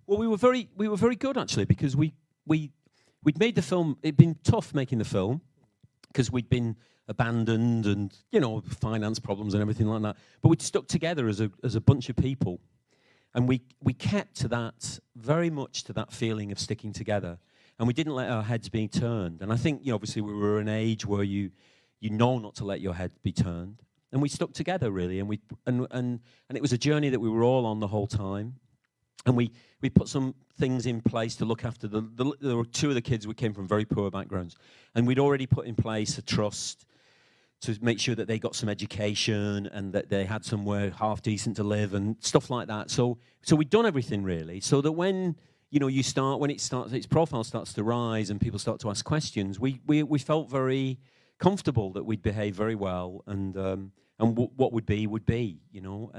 Well, we were very good actually, because we'd made the film. It'd been tough making the film because we'd been abandoned and, you know, finance problems and everything like that. But we'd stuck together as a bunch of people, and we kept to that, very much to that feeling of sticking together, and we didn't let our heads be turned. And I think, you know, obviously we were an age where you know not to let your head be turned, and we stuck together really, and it was a journey that we were all on the whole time. And we put some things in place to look after there were two of the kids. We came from very poor backgrounds, and we'd already put in place a trust to make sure that they got some education and that they had somewhere half decent to live and stuff like that. So we'd done everything really, so that when, you know, its profile starts to rise and people start to ask questions, we felt very comfortable that we'd behave very well, and what would be, you know,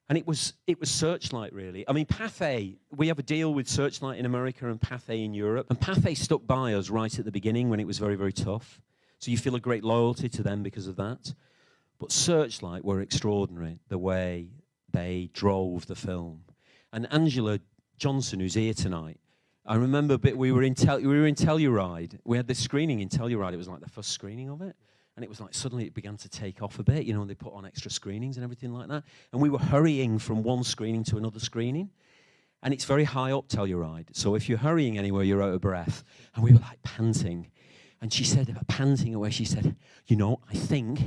and it was Searchlight, really. I mean, Pathé, we have a deal with Searchlight in America and Pathé in Europe. And Pathé stuck by us right at the beginning when it was very, very tough. So you feel a great loyalty to them because of that. But Searchlight were extraordinary, the way they drove the film. And Angela Johnson, who's here tonight, I remember we were in Telluride. We had this screening in Telluride. It was like the first screening of it. And it was like suddenly it began to take off a bit, you know, and they put on extra screenings and everything like that. And we were hurrying from one screening to another screening. And it's very high up Telluride. So if you're hurrying anywhere, you're out of breath. And we were like panting. And she said, panting away, she said, you know, I think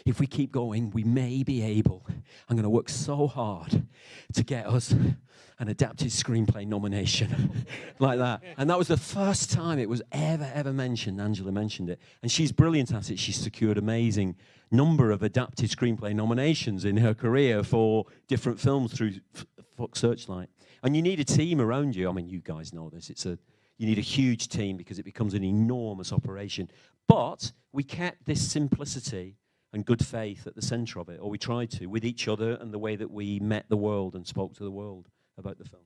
if we keep going, we may be able. I'm going to work so hard to get us an adapted screenplay nomination. Like that. And that was the first time it was ever mentioned. Angela mentioned it. And she's brilliant at it. She's secured amazing number of adapted screenplay nominations in her career for different films through Searchlight. And you need a team around you. I mean, you guys know this. You need a huge team because it becomes an enormous operation. But we kept this simplicity and good faith at the center of it, or we tried to, with each other and the way that we met the world and spoke to the world about the film.